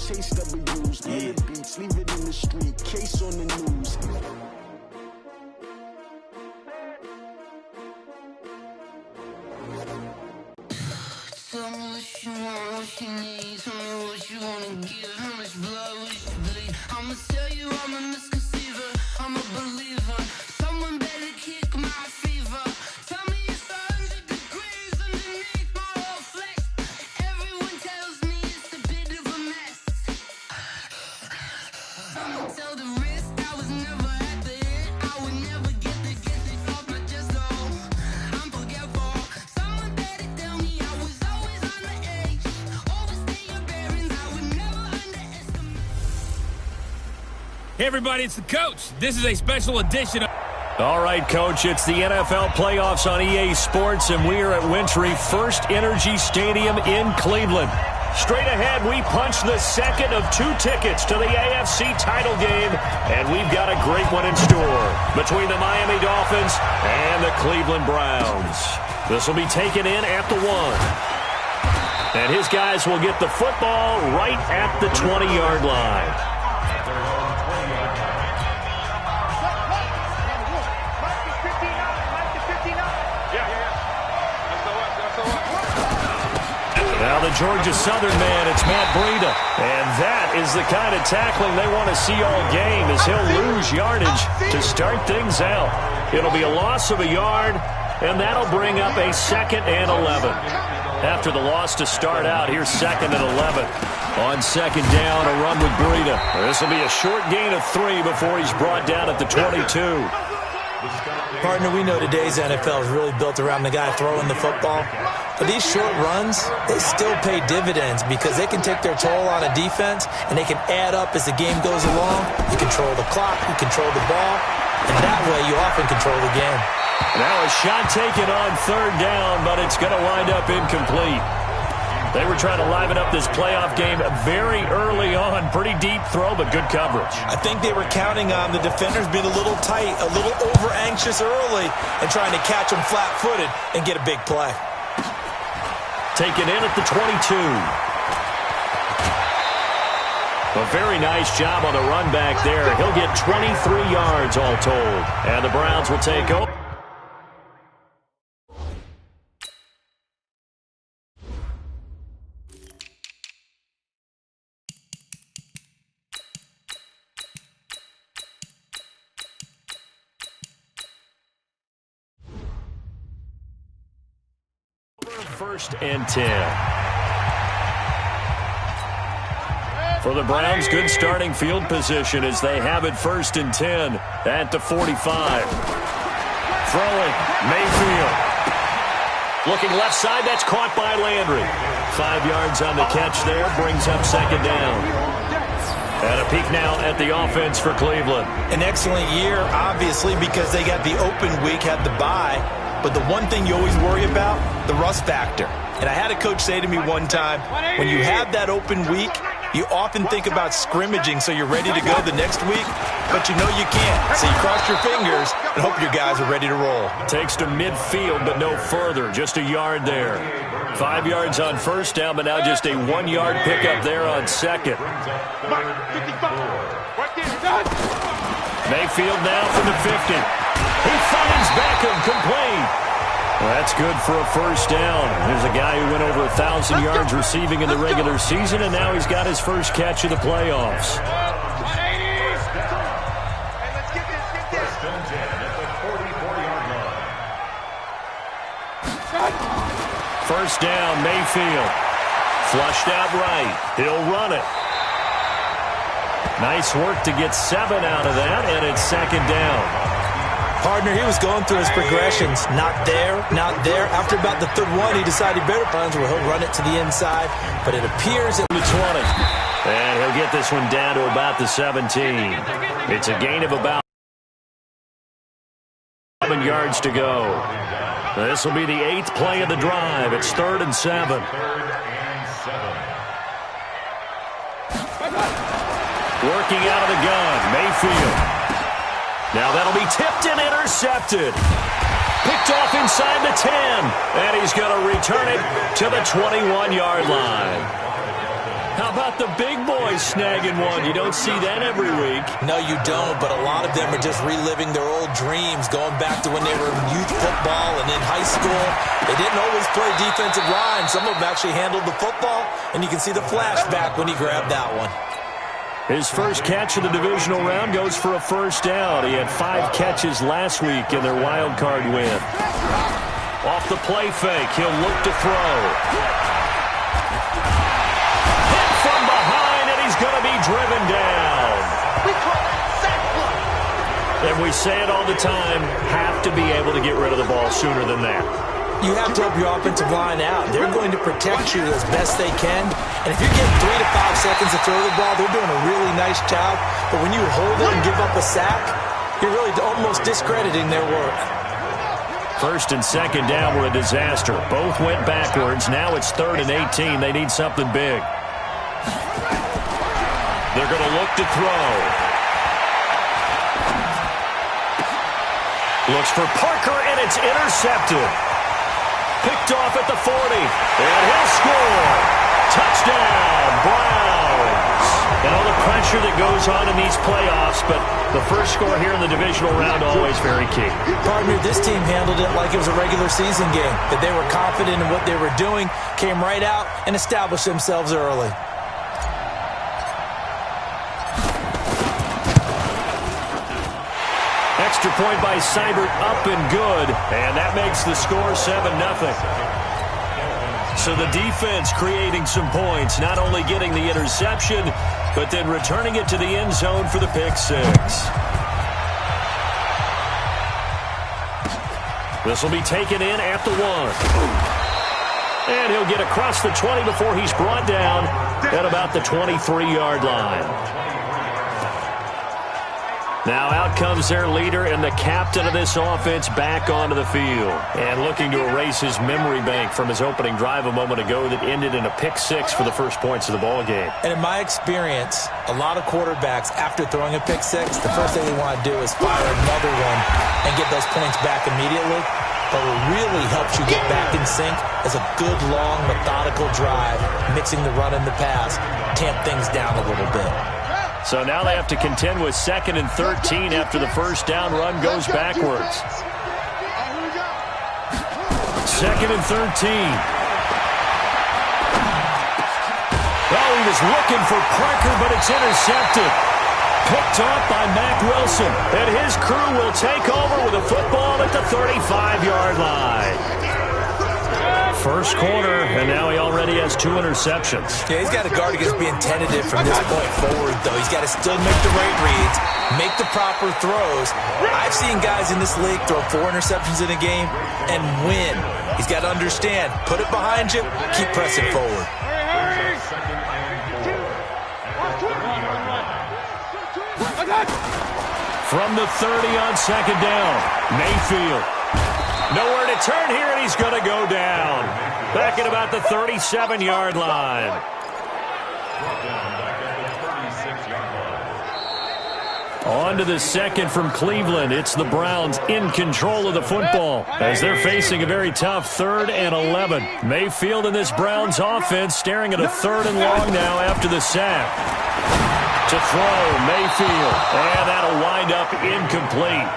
chase W's. Yeah. Beats, leave it in the street. Case on the news. Tell me what you want, what you need. Tell me what you wanna give. How much blood would you bleed? I'ma tell you I'm a misconceiver. I'm a believer. Someone better kick my fever. Tell me it's 100 degrees underneath my whole flesh. Everyone tells me it's a bit of a mess. Someone tell the risk I was never at the end. I would never get it off my chest. Oh, I'm forgetful. Someone better tell me I was always on the edge. Overstay your bearings. I would never underestimate. Hey everybody, it's the coach. This is a special edition of... All right, Coach, it's the NFL playoffs on EA Sports, and we are at Wintry First Energy Stadium in Cleveland. Straight ahead, we punch the second of 2 tickets to the AFC title game, and we've got a great one in store between the Miami Dolphins and the Cleveland Browns. This will be taken in at the 1. And his guys will get the football right at the 20-yard line. Now the Georgia Southern man, it's Matt Breida. And that is the kind of tackling they want to see all game, as he'll lose yardage to start things out. It'll be a loss of a yard, and that'll bring up a 2nd and 11. After the loss to start out, here's 2nd and 11. On 2nd down, a run with Breida. This will be a short gain of 3 before he's brought down at the 22. Partner, we know today's NFL is really built around the guy throwing the football. But these short runs, they still pay dividends because they can take their toll on a defense and they can add up as the game goes along. You control the clock, you control the ball, and that way you often control the game. Now a shot taken on 3rd down, but it's going to wind up incomplete. They were trying to liven up this playoff game very early on. Pretty deep throw, but good coverage. I think they were counting on the defenders being a little tight, a little over-anxious early, and trying to catch them flat-footed and get a big play. Taken in at the 22. A very nice job on the run back there. He'll get 23 yards all told. And the Browns will take over. First and 10. For the Browns, good starting field position as they have it 1st and 10 at the 45. Throwing, Mayfield. Looking left side, that's caught by Landry. 5 yards on the catch there, brings up 2nd down. And a peek now at the offense for Cleveland. An excellent year, obviously, because they got the open week, had the bye. But the one thing you always worry about, the rust factor. And I had a coach say to me one time, when you have that open week, you often think about scrimmaging so you're ready to go the next week, but you know you can't. So you cross your fingers and hope your guys are ready to roll. Takes to midfield, but no further. Just a yard there. 5 yards on 1st down, but now just a 1-yard pickup there on 2nd. Mayfield now from the 50. He finds Beckham complete. Well, that's good for a 1st down. There's a guy who went over 1,000 yards receiving in the regular season, and now he's got his first catch of the playoffs. First down, Mayfield. Flushed out right. He'll run it. Nice work to get 7 out of that, and it's 2nd down. Partner, he was going through his progressions. Not there, not there. After about the 3rd one, he decided better runs where he'll run it to the inside. But it appears at the 20. And he'll get this one down to about the 17. It's a gain of about 7 yards to go. This will be the 8th play of the drive. It's 3rd and 7. Working out of the gun, Mayfield. Now that'll be tipped and intercepted. Picked off inside the 10. And he's going to return it to the 21-yard line. How about the big boys snagging one? You don't see that every week. No, you don't, but a lot of them are just reliving their old dreams, going back to when they were in youth football and in high school. They didn't always play defensive line. Some of them actually handled the football, and you can see the flashback when he grabbed that one. His first catch of the divisional round goes for a first down. He had 5 catches last week in their wild card win. Off the play fake, he'll look to throw. Hit from behind, and he's going to be driven down. And we say it all the time, have to be able to get rid of the ball sooner than that. You have to help your offensive line out. They're going to protect you as best they can. And if you're getting 3 to 5 seconds to throw the ball, they're doing a really nice job. But when you hold it and give up a sack, you're really almost discrediting their work. First and second down were a disaster. Both went backwards. Now it's 3rd and 18. They need something big. They're going to look to throw. Looks for Parker, and it's intercepted. Picked off at the 40, and he'll score. Touchdown, Browns. And all the pressure that goes on in these playoffs, but the first score here in the divisional round always very key. Partner, this team handled it like it was a regular season game, that they were confident in what they were doing, came right out and established themselves early. Extra point by Seibert, up and good, and that makes the score 7-0. So the defense creating some points, not only getting the interception, but then returning it to the end zone for the pick six. This will be taken in at the 1. And he'll get across the 20 before he's brought down at about the 23-yard line. Now out comes their leader and the captain of this offense back onto the field. And looking to erase his memory bank from his opening drive a moment ago that ended in a pick six for the first points of the ball game. And in my experience, a lot of quarterbacks, after throwing a pick six, the first thing they want to do is fire another one and get those points back immediately. But what really helps you get back in sync is a good, long, methodical drive, mixing the run and the pass, tamp things down a little bit. So now they have to contend with 2nd and 13 after the first down run goes backwards. 2nd and 13. Oh, he was looking for Parker, but it's intercepted. Picked off by Mack Wilson. And his crew will take over with a football at the 35-yard line. First quarter, and now he already has 2 interceptions. Yeah, he's got to guard against being tentative from this point forward, though. He's got to still make the right reads, make the proper throws. I've seen guys in this league throw 4 interceptions in a game and win. He's got to understand, put it behind you, keep pressing forward. From the 30 on second down, Mayfield. Nowhere to turn here, and he's going to go down. Back at about the 37-yard line. On to the second from Cleveland. It's the Browns in control of the football as they're facing a very tough 3rd and 11. Mayfield and this Browns offense staring at a 3rd and long now after the sack. To throw, Mayfield, and that'll wind up incomplete.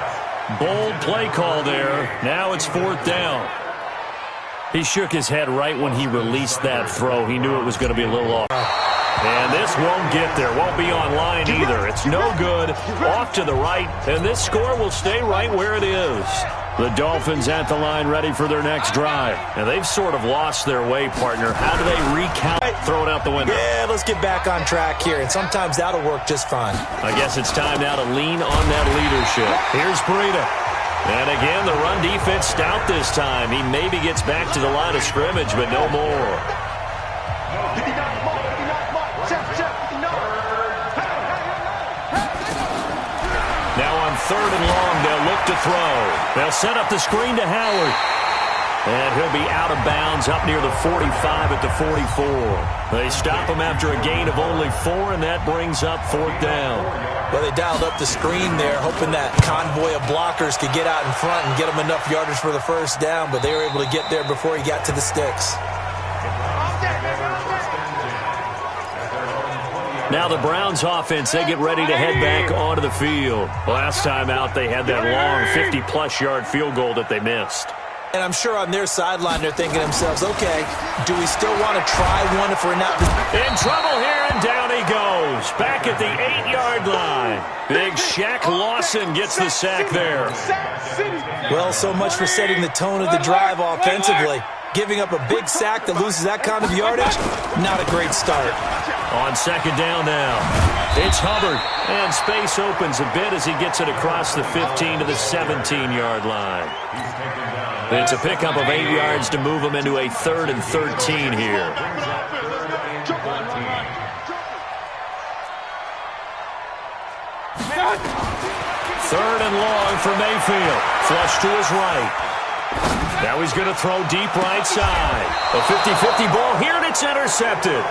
Bold play call there. Now it's 4th down. He shook his head right when he released that throw. He knew it was going to be a little off. And this won't get there. Won't be online either. It's no good. Off to the right. And this score will stay right where it is. The Dolphins at the line ready for their next drive. And they've sort of lost their way, partner. How do they recount? Throw it out the window. Yeah, let's get back on track here. And sometimes that'll work just fine. I guess it's time now to lean on that leadership. Here's Breida. And again, the run defense stout this time. He maybe gets back to the line of scrimmage, but no more. Now on 3rd and long, they'll look to throw. They'll set up the screen to Howard. And he'll be out of bounds up near the 45 at the 44. They stop him after a gain of only 4, and that brings up 4th down. Well, they dialed up the screen there, hoping that convoy of blockers could get out in front and get him enough yardage for the first down, but they were able to get there before he got to the sticks. Now the Browns offense, they get ready to head back onto the field. Last time out, they had that long 50-plus yard field goal that they missed. And I'm sure on their sideline they're thinking to themselves, okay, do we still want to try one if we're not... In trouble here, and down he goes. Back at the 8-yard line. Big Shaq Lawson gets the sack there. Well, so much for setting the tone of the drive offensively. Giving up a big sack that loses that kind of yardage, not a great start. On second down now, it's Hubbard, and space opens a bit as he gets it across the 15 to the 17-yard line. It's a pickup of 8 yards to move them into a 3rd and 13 here. Third and long for Mayfield. Flush to his right. Now he's going to throw deep right side. A 50-50 ball here, and it's intercepted.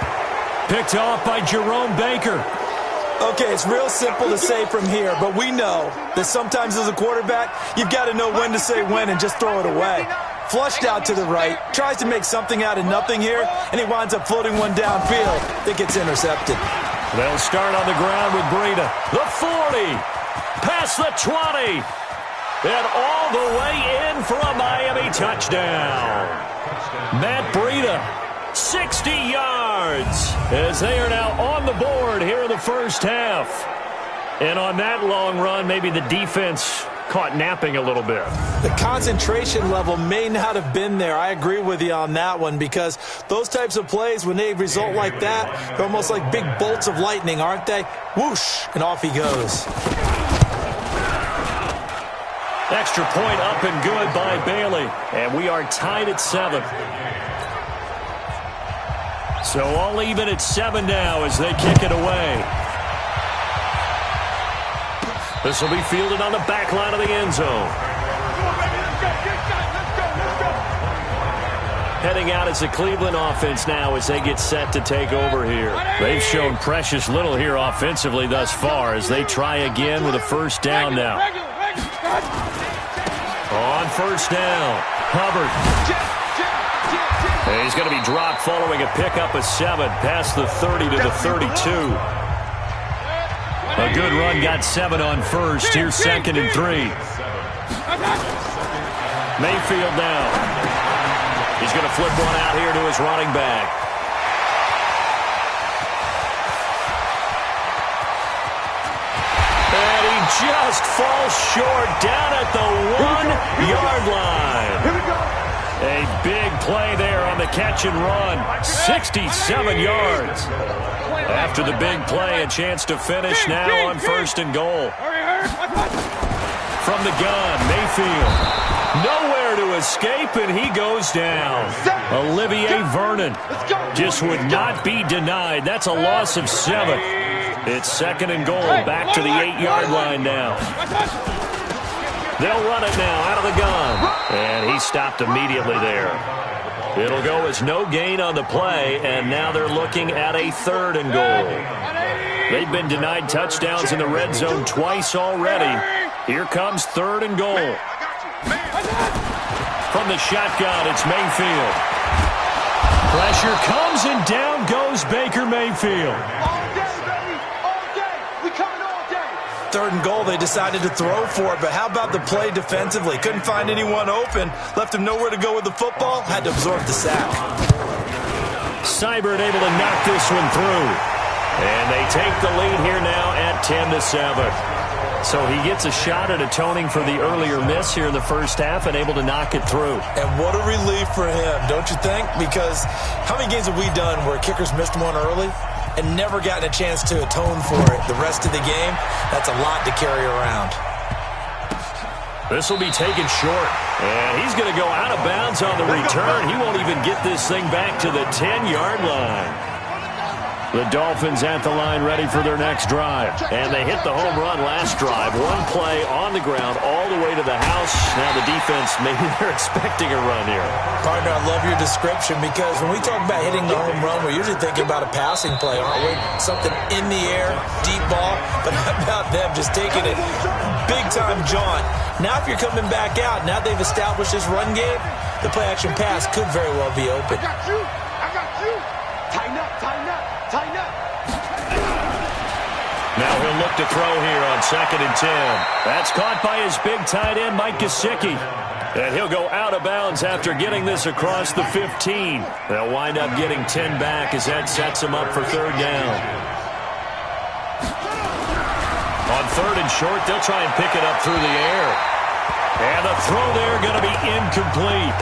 Picked off by Jerome Baker. Okay, it's real simple to say from here, but we know that sometimes as a quarterback, you've got to know when to say when and just throw it away. Flushed out to the right, tries to make something out of nothing here, and he winds up floating one downfield that gets intercepted. They'll start on the ground with Breida. The 40, past the 20, and all the way in for a Miami touchdown. Matt Breida, 60 yards, as they are now on the board here in the first half. And on that long run, maybe the defense caught napping a little bit. The concentration level may not have been there. I agree with you on that one, because those types of plays, when they result like that, they're almost like big bolts of lightning, aren't they? Whoosh, and off he goes. Extra point up and good by Bailey. And we are tied at 7. So all even at 7 now as they kick it away. This will be fielded on the back line of the end zone. Heading out is the Cleveland offense now as they get set to take over here. They've shown precious little here offensively thus far as they try again with a first down now. On first down, Hubbard. He's going to be dropped following a pickup of 7 past the 30 to the 32. A good run got 7 on first. Here's 2nd and 3. Mayfield now. He's going to flip one out here to his running back. And he just falls short down at the 1-yard line. Here we go. A big play there on the catch and run. 67 yards. After the big play, a chance to finish now on 1st and goal. From the gun, Mayfield. Nowhere to escape, and he goes down. Olivier Vernon just would not be denied. That's a loss of 7. It's 2nd and goal, back to the 8-yard line now. They'll run it now out of the gun. And he stopped immediately there. It'll go as no gain on the play, and now they're looking at a 3rd and goal. They've been denied touchdowns in the red zone twice already. Here comes 3rd and goal. From the shotgun, it's Mayfield. Pressure comes, and down goes Baker Mayfield. 3rd and goal, they decided to throw for it, but how about the play defensively? Couldn't find anyone open, left him nowhere to go with the football, had to absorb the sack. Seibert able to knock this one through. And they take the lead here now at 10-7. So he gets a shot at atoning for the earlier miss here in the first half and able to knock it through. And what a relief for him, don't you think? Because how many games have we done where kickers missed one early and never gotten a chance to atone for it the rest of the game? That's a lot to carry around. This will be taken short. And he's going to go out of bounds on the return. He won't even get this thing back to the 10-yard line. The Dolphins at the line ready for their next drive. And they hit the home run last drive. One play on the ground all the way to the house. Now the defense, maybe they're expecting a run here. Partner, I love your description because when we talk about hitting the home run, we're usually thinking about a passing play, aren't we? Something in the air, deep ball. But how about them just taking it big-time jaunt? Now if you're coming back out, now they've established this run game, the play-action pass could very well be open. I got you. Tighten up. Now he'll look to throw here on 2nd and 10. That's caught by his big tight end, Mike Gesicki. And he'll go out of bounds after getting this across the 15. They'll wind up getting 10 back as that sets him up for 3rd down. On 3rd and short, they'll try and pick it up through the air. And the throw there going to be incomplete.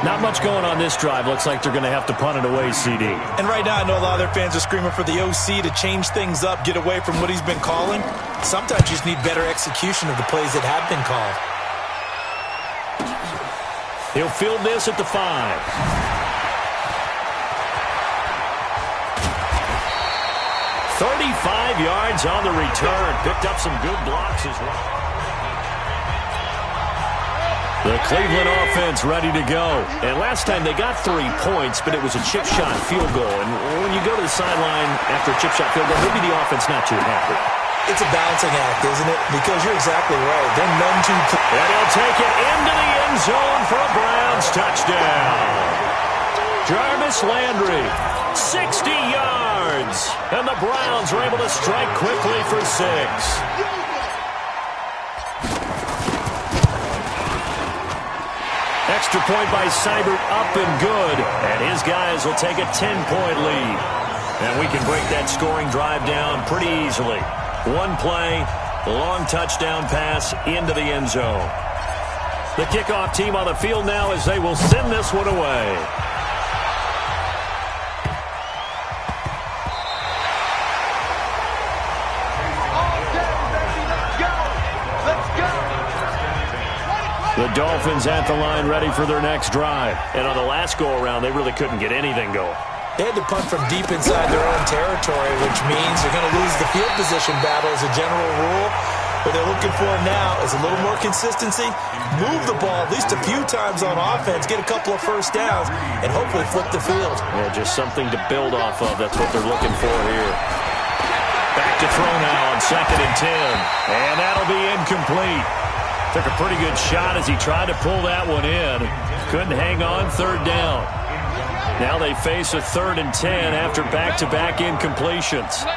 Not much going on this drive. Looks like they're going to have to punt it away, CD. And right now, I know a lot of their fans are screaming for the OC to change things up, get away from what he's been calling. Sometimes you just need better execution of the plays that have been called. He'll field this at the 5. 35 yards on the return. Picked up some good blocks as well. The Cleveland offense ready to go. And last time they got 3 points, but it was a chip shot field goal. And when you go to the sideline after a chip shot field goal, maybe the offense not too happy. It's a balancing act, isn't it? Because you're exactly right. They're none too... And he'll take it into the end zone for a Browns touchdown. Jarvis Landry, 60 yards. And the Browns are able to strike quickly for 6. Extra point by Seibert, up and good. And his guys will take a 10-point lead. And we can break that scoring drive down pretty easily. 1 play, long touchdown pass into the end zone. The kickoff team on the field now as they will send this one away. The Dolphins at the line ready for their next drive. And on the last go-around, they really couldn't get anything going. They had to punt from deep inside their own territory, which means they're going to lose the field position battle as a general rule. What they're looking for now is a little more consistency, move the ball at least a few times on offense, get a couple of first downs, and hopefully flip the field. Yeah, just something to build off of. That's what they're looking for here. Back to throw now on 2nd and 10. And that'll be incomplete. Took a pretty good shot as he tried to pull that one in. Couldn't hang on 3rd down. Now they face a 3rd and 10 after back-to-back incompletions.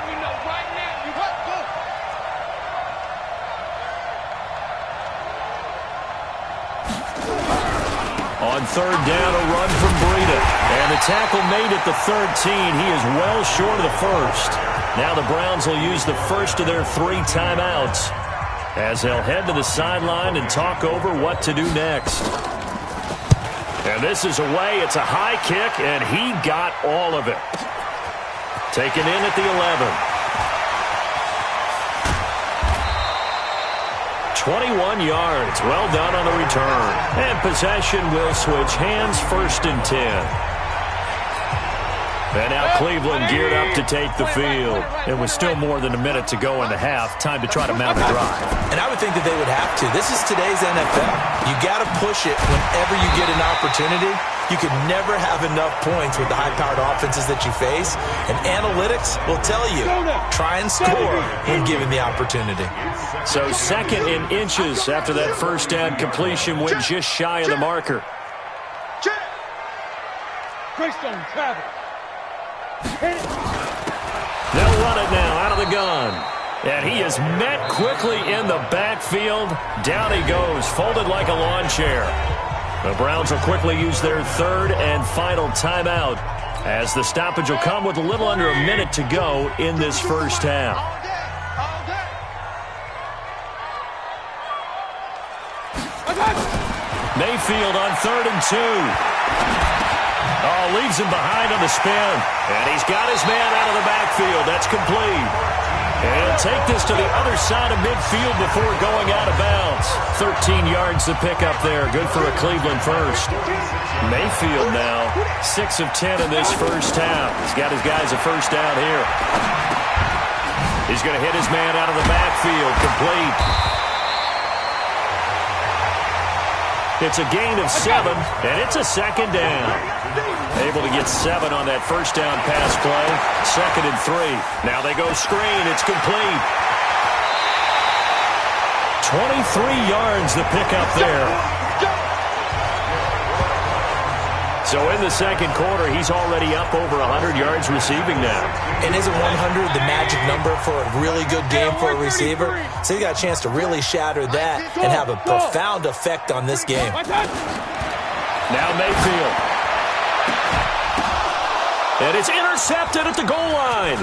On 3rd down, a run from Breida. And the tackle made at the 13. He is well short of the first. Now the Browns will use the first of their 3 timeouts as they'll head to the sideline and talk over what to do next. And this is away. It's a high kick, and he got all of it. Taken in at the 11. 21 yards. Well done on the return. And possession will switch hands, 1st and 10. And now Cleveland geared up to take the field. It was still more than a minute to go in the half. Time to try to mount a drive. And I would think that they would have to. This is today's NFL. You got to push it whenever you get an opportunity. You can never have enough points with the high-powered offenses that you face. And analytics will tell you, try and score when given the opportunity. So 2nd in inches after that first down completion went just shy of the marker. Greystone travel. They'll run it now out of the gun. And he is met quickly in the backfield. Down he goes, folded like a lawn chair. The Browns will quickly use their 3rd and final timeout as the stoppage will come with a little under a minute to go in this first half. Mayfield on 3rd and 2. Oh, leaves him behind on the spin. And he's got his man out of the backfield. That's complete. And he'll take this to the other side of midfield before going out of bounds. 13 yards to pick up there. Good for a Cleveland first. Mayfield now, 6 of 10 in this first half. He's got his guys a first down here. He's going to hit his man out of the backfield. Complete. It's a gain of 7, and it's a 2nd down. Able to get 7 on that first down pass play. 2nd and 3. Now they go screen. It's complete. 23 yards to pick up there. So in the second quarter, he's already up over 100 yards receiving now. And isn't 100 the magic number for a really good game for a receiver. So he got a chance to really shatter that and have a profound effect on this game. Now Mayfield. And it's intercepted at the goal line.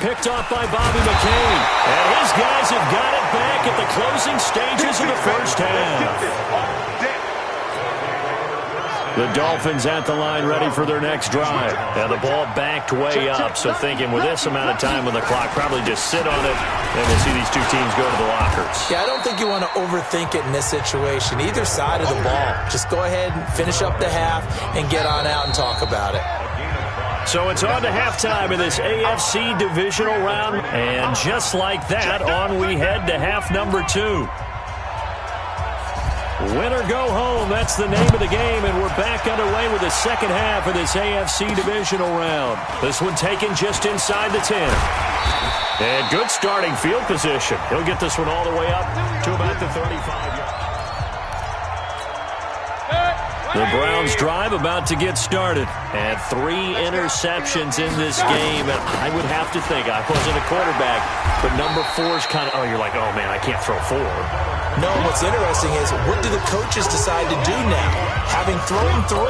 Picked off by Bobby McCain. And his guys have got it back at the closing stages of the first half. The Dolphins at the line ready for their next drive. And the ball backed way up, so thinking with this amount of time on the clock, probably just sit on it, and we'll see these two teams go to the lockers. Yeah, I don't think you want to overthink it in this situation. Either side of the ball. Just go ahead and finish up the half and get on out and talk about it. So it's on to halftime in this AFC divisional round. And just like that, on we head to half number 2. Win or go home, that's the name of the game, and we're back underway with the second half of this AFC divisional round. This one taken just inside the 10. And good starting field position. He'll get this one all the way up to about the 35-yard. The Browns drive about to get started. And 3 interceptions in this game. And I would have to think, I wasn't a quarterback, but number 4 is kind of, you're like, oh, man, I can't throw 4. No, what's interesting is, what do the coaches decide to do now? Having thrown 3,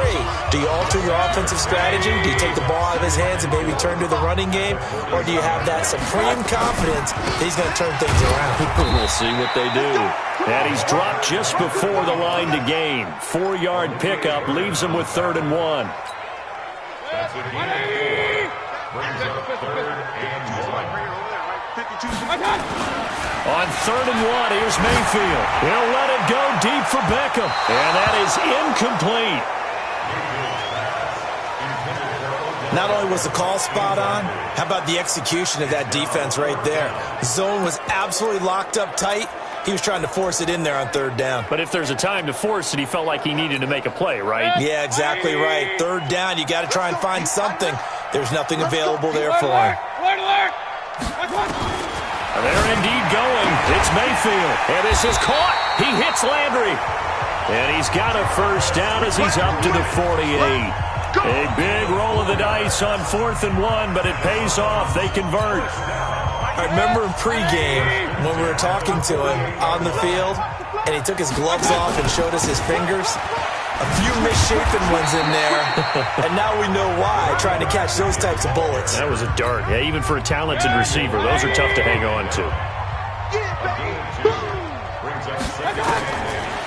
do you alter your offensive strategy? Do you take the ball out of his hands and maybe turn to the running game? Or do you have that supreme confidence that he's going to turn things around? We'll see what they do. And he's dropped just before the line to gain. 4-yard pickup leaves him with 3rd and 1. On 3rd and 1, here's Mayfield. He'll let it go deep for Beckham. And that is incomplete. Not only was the call spot on, how about the execution of that defense right there? The zone was absolutely locked up tight. He was trying to force it in there on 3rd down. But if there's a time to force it, he felt like he needed to make a play, right? Yeah, exactly right. 3rd down, you got to try and find something. There's nothing available there for him. They're indeed going. It's Mayfield. And this is caught. He hits Landry. And he's got a first down as he's up to the 48. A big roll of the dice on 4th and 1, but it pays off. They convert. I remember in pregame when we were talking to him on the field, and he took his gloves off and showed us his fingers. A few misshapen ones in there, and now we know why, trying to catch those types of bullets. That was a dart. Yeah, even for a talented receiver, those are tough to hang on to.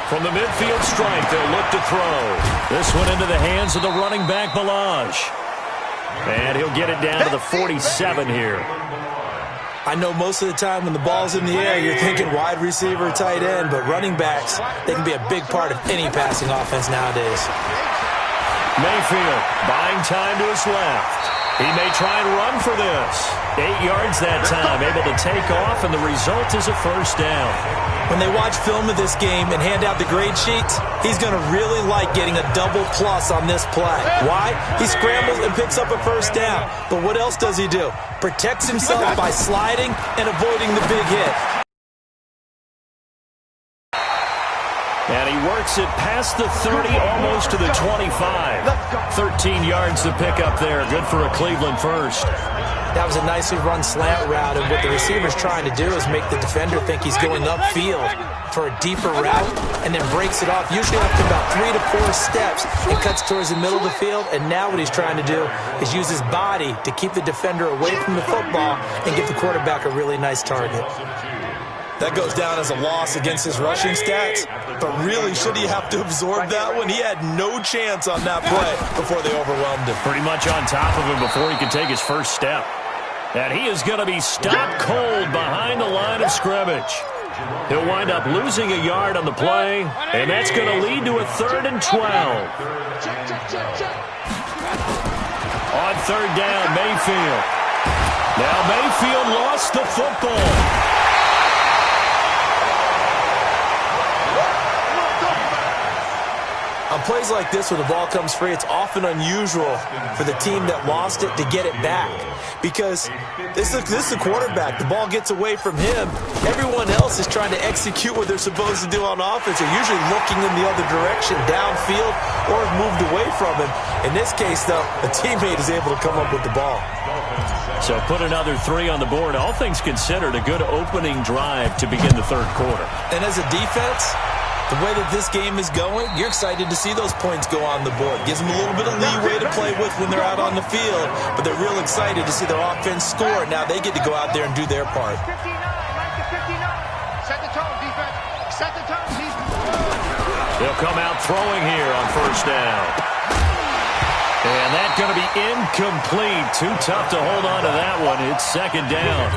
From the midfield stripe, they'll look to throw. This one into the hands of the running back, Balaj. And he'll get it down to the 47 here. I know most of the time when the ball's in the air, you're thinking wide receiver, tight end, but running backs, they can be a big part of any passing offense nowadays. Mayfield buying time to his left. He may try and run for this. 8 yards that time, able to take off, and the result is a first down. When they watch film of this game and hand out the grade sheets, he's going to really like getting a double plus on this play. Why? He scrambles and picks up a first down. But what else does he do? Protects himself by sliding and avoiding the big hit. And he works it past the 30, almost to the 25. 13 yards to pick up there. Good for a Cleveland first. That was a nicely run slant route, and what the receiver's trying to do is make the defender think he's going upfield for a deeper route, and then breaks it off, usually after about 3 to 4 steps, and cuts towards the middle of the field. And now what he's trying to do is use his body to keep the defender away from the football and give the quarterback a really nice target. That goes down as a loss against his rushing stats, but really, should he have to absorb that one? He had no chance on that play before they overwhelmed him. Pretty much on top of him before he could take his first step. And he is going to be stopped cold behind the line of scrimmage. He'll wind up losing a yard on the play, and that's going to lead to a 3rd and 12. On 3rd down, Mayfield. Now Mayfield lost the football. On plays like this, when the ball comes free, it's often unusual for the team that lost it to get it back. Because this is the quarterback. The ball gets away from him. Everyone else is trying to execute what they're supposed to do on offense. They're usually looking in the other direction, downfield, or have moved away from him. In this case, though, a teammate is able to come up with the ball. So put another 3 on the board. All things considered, a good opening drive to begin the third quarter. And as a defense, the way that this game is going, you're excited to see those points go on the board. Gives them a little bit of leeway to play with when they're out on the field, but they're real excited to see their offense score. Now they get to go out there and do their part. 59, set the tone, defense. Set the tone, defense. They'll come out throwing here on first down. And that's going to be incomplete. Too tough to hold on to that one. It's second down.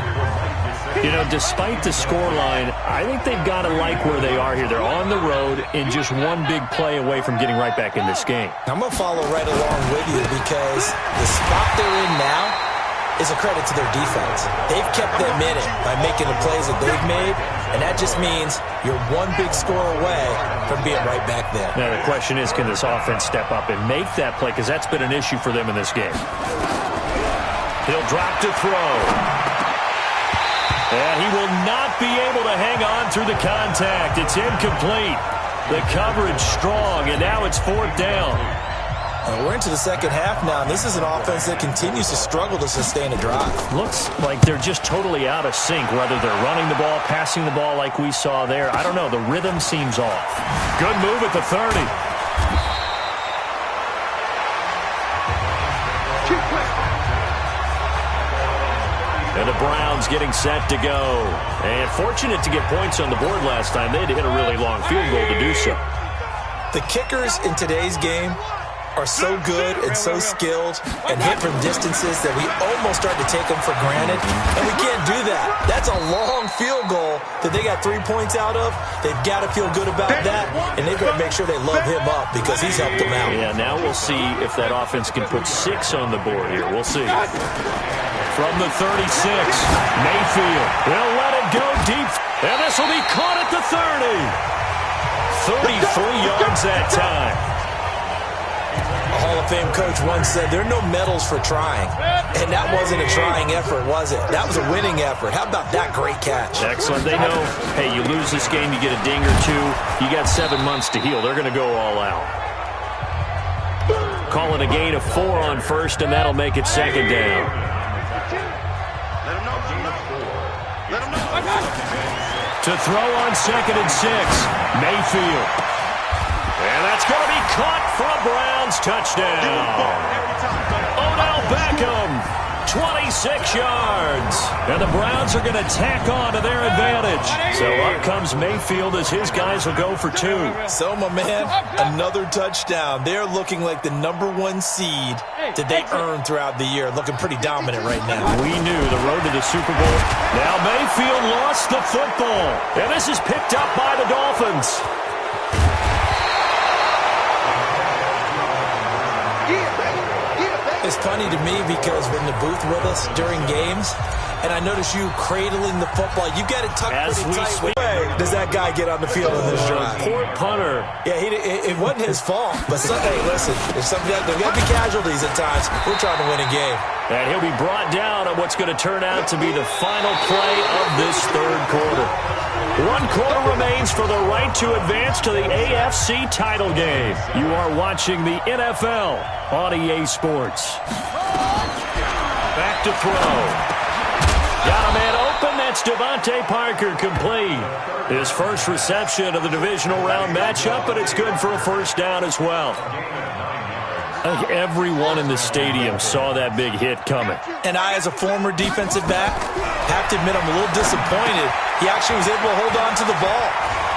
You know, despite the scoreline, I think they've got to like where they are here. They're on the road and just one big play away from getting right back in this game. I'm going to follow right along with you because the spot they're in now is a credit to their defense. They've kept them in it by making the plays that they've made, and that just means you're one big score away from being right back there. Now, the question is, can this offense step up and make that play? Because that's been an issue for them in this game. He'll drop to throw. And he will not be able to hang on through the contact. It's incomplete. The coverage strong, and now it's fourth down. We're into the second half now. This is an offense that continues to struggle to sustain a drive. Looks like they're just totally out of sync, whether they're running the ball, passing the ball like we saw there. I don't know. The rhythm seems off. Good move at the 30. And the Browns getting set to go. And fortunate to get points on the board last time. They had to hit a really long field goal to do so. The kickers in today's game are so good and so skilled and hit from distances that we almost start to take them for granted. And we can't do that. That's a long field goal that they got 3 points out of. They've got to feel good about that, and they've got to make sure they love him up because he's helped them out. Yeah, now we'll see if that offense can put 6 on the board here. We'll see. From the 36, Mayfield will let it go deep, and this will be caught at the 30. 33 yards that time. A Hall of Fame coach once said, there are no medals for trying. And that wasn't a trying effort, was it? That was a winning effort. How about that great catch? Excellent. They know, hey, you lose this game, you get a ding or two. You got 7 months to heal. They're going to go all out. Calling a gain of 4 on first, and that'll make it second down. To throw on second and 6, Mayfield. And that's going to be caught for a Browns touchdown. Odell Beckham, 26 yards. And the Browns are going to tack on to their advantage. So up comes Mayfield as his guys will go for 2. So, my man, another touchdown. They're looking like the #1 seed that they earned throughout the year. Looking pretty dominant right now. We knew the road to the Super Bowl. Now Mayfield lost the football. And this is picked up by the Dolphins. It's funny to me because we're in the booth with us during games, and I notice you cradling the football. You got it tucked pretty tight. Way does that guy get on the field in this drive? Poor punter. Yeah, it wasn't his fault. But hey, listen, there's got to be casualties at times. We're trying to win a game. And he'll be brought down on what's going to turn out to be the final play of this third quarter. 1 quarter remains for the right to advance to the AFC title game. You are watching the NFL on EA Sports. Back to throw. Got a man open. That's Devontae Parker, complete. His first reception of the divisional round matchup, but it's good for a first down as well. I think everyone in the stadium saw that big hit coming. And I, as a former defensive back, have to admit I'm a little disappointed. He actually was able to hold on to the ball.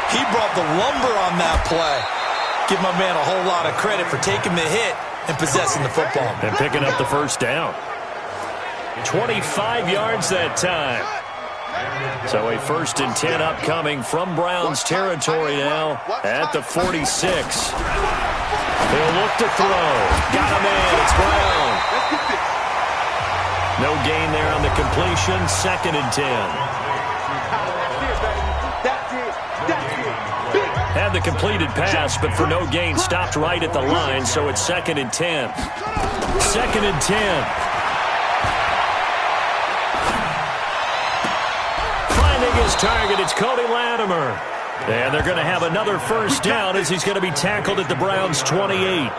He brought the lumber on that play. Give my man a whole lot of credit for taking the hit and possessing the football. And picking up the first down. 25 yards that time. So a 1st and 10 upcoming from Browns territory now at the 46. He'll look to throw. Got a man. It's Brown. No gain there on the completion. 2nd and 10. Had the completed pass, but for no gain, stopped right at the line, so it's 2nd and 10. 2nd and 10. Finding his target, it's Cody Latimer. And they're going to have another first down as he's going to be tackled at the Browns' 28.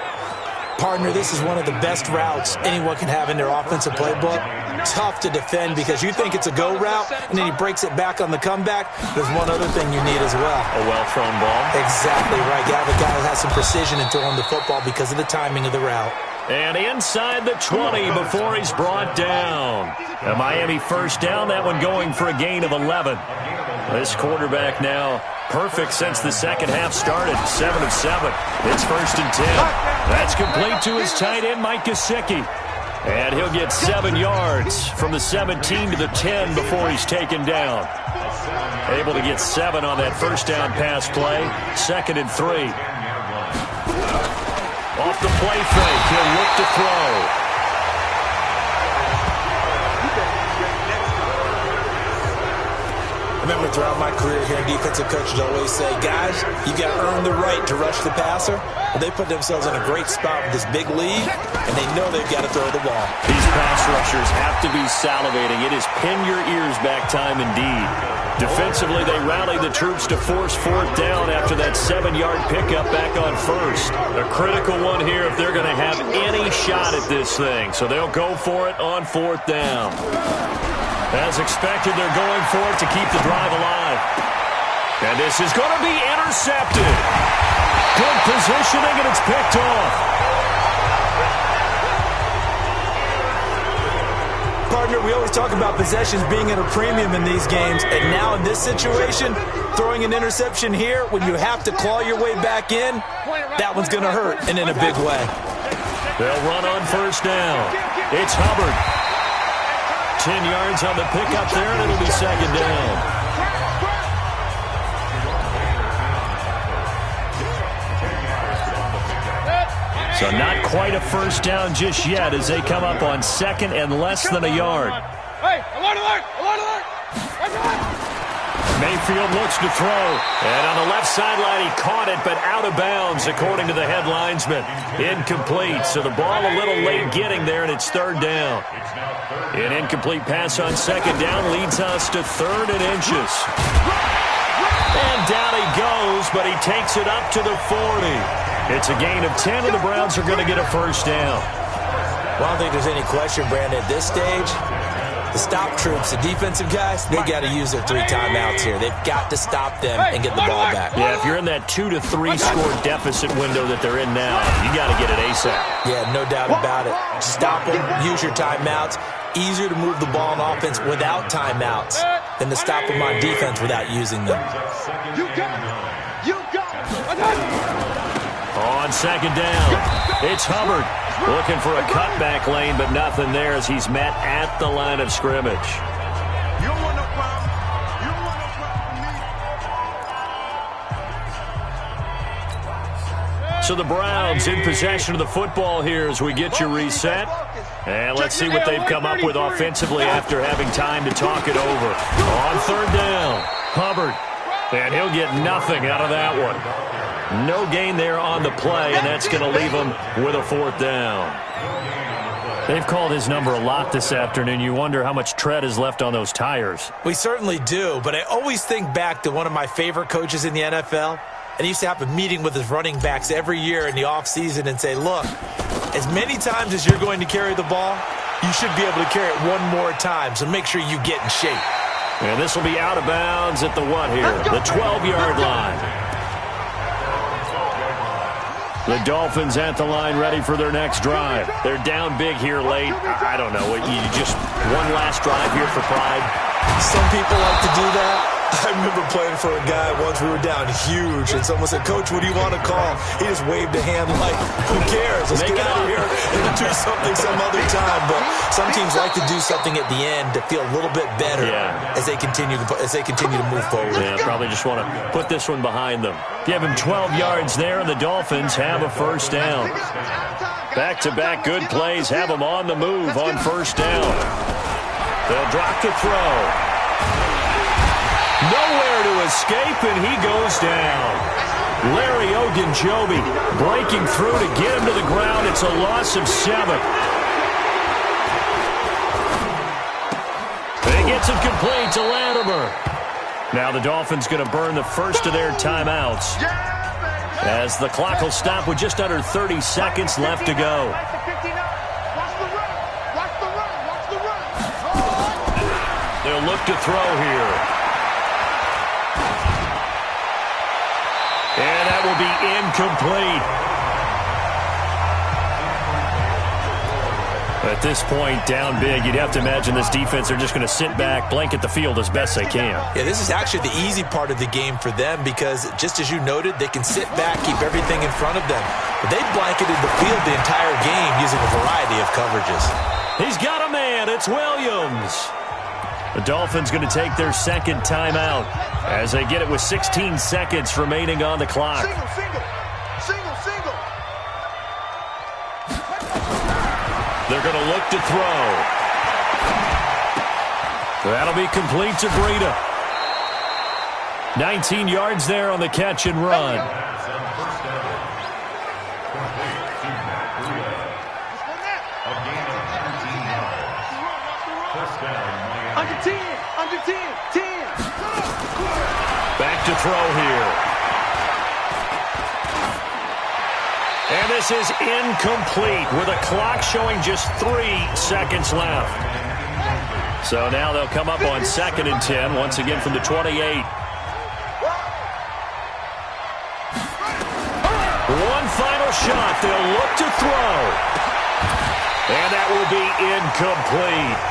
Partner, this is one of the best routes anyone can have in their offensive playbook. Tough to defend because you think it's a go route, and then he breaks it back on the comeback. There's one other thing you need as well. A well-thrown ball. Exactly right. You have a guy who has some precision in throwing the football because of the timing of the route. And inside the 20 before he's brought down. A Miami first down, that one going for a gain of 11. This quarterback now perfect since the second half started. 7 of 7. It's 1st and 10. That's complete to his tight end, Mike Gesicki. And he'll get 7 yards from the 17 to the 10 before he's taken down. Able to get 7 on that first down pass play. 2nd and 3. Off the play fake, he'll look to throw. I remember throughout my career here, defensive coaches always say, guys, you got to earn the right to rush the passer. Well, they put themselves in a great spot with this big lead, and they know they've got to throw the ball. These pass rushers have to be salivating. It is pin your ears back time indeed. Defensively, they rally the troops to force 4th down after that 7-yard pickup back on 1st. A critical one here if they're going to have any shot at this thing. So they'll go for it on 4th down. As expected, they're going for it to keep the drive alive. And this is going to be intercepted. Good positioning, and it's picked off. Partner, we always talk about possessions being at a premium in these games, and now in this situation, throwing an interception here when you have to claw your way back in, that one's going to hurt, and in a big way. They'll run on 1st down. It's Hubbard. 10 yards on the pickup there, and it'll be 2nd down. So not quite a first down just yet as they come up on 2nd and less than a yard. Hey, alert, alert, alert, alert! Mayfield looks to throw. And on the left sideline, he caught it, but out of bounds, according to the head linesman. Incomplete. So the ball a little late getting there, and it's 3rd down. An incomplete pass on 2nd down leads us to 3rd and inches. And down he goes, but he takes it up to the 40. It's a gain of 10, and the Browns are going to get a first down. Well, I don't think there's any question, Brandon, at this stage. The stop troops, the defensive guys, they got to use their 3 timeouts here. They've got to stop them and get the ball back. Yeah, if you're in that 2 to 3 score deficit window that they're in now, you got to get it ASAP. Yeah, no doubt about it. Stop them, use your timeouts. Easier to move the ball on offense without timeouts than to stop them on defense without using them. You got it! You got it! On 2nd down, it's Hubbard looking for a cutback lane, but nothing there as he's met at the line of scrimmage. You don't want no problem. You don't want no problem with me. So the Browns in possession of the football here as we get you reset. And let's see what they've come up with offensively after having time to talk it over. On 3rd down, Hubbard. And he'll get nothing out of that one. No gain there on the play, and that's going to leave him with a 4th down. They've called his number a lot this afternoon. You wonder how much tread is left on those tires. We certainly do, but I always think back to one of my favorite coaches in the NFL. And he used to have a meeting with his running backs every year in the offseason and say, look, as many times as you're going to carry the ball, you should be able to carry it one more time, so make sure you get in shape. And this will be out of bounds at the what here? The 12-yard line. The Dolphins at the line ready for their next drive. They're down big here late. I don't know. You just one last drive here for pride. Some people like to do that. I remember playing for a guy once. We were down huge, and someone said, Coach, what do you want to call? He just waved a hand like, who cares? Let's get out of here and do something some other time. But some teams like to do something at the end to feel a little bit better as they continue to move forward. Yeah, probably just want to put this one behind them. Give him 12 yards there, and the Dolphins have a first down. Back-to-back good plays have them on the move on first down. They'll drop the throw. Nowhere to escape, and he goes down. Larry Ogunjobi breaking through to get him to the ground. It's a loss of 7. He gets it complete to Latimer. Now the Dolphins going to burn the first of their timeouts. as the clock will stop with just under 30 seconds left to go. They'll look to throw here. And that will be incomplete. At this point, down big, you'd have to imagine this defense are just going to sit back, blanket the field as best they can. Yeah, this is actually the easy part of the game for them because, just as you noted, they can sit back, keep everything in front of them. But they've blanketed the field the entire game using a variety of coverages. He's got a man. It's Williams. The Dolphins going to take their second timeout as they get it with 16 seconds remaining on the clock. Single. They're going to look to throw. That'll be complete to Breida. 19 yards there on the catch and run. Under 10. Back to throw here. And this is incomplete with a clock showing just 3 seconds left. So now they'll come up on 2nd and 10, once again from the 28. One final shot. They'll look to throw. And that will be incomplete.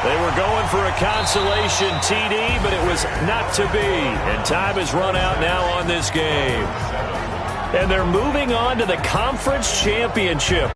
They were going for a consolation TD, but it was not to be. And time has run out now on this game. And they're moving on to the conference championship.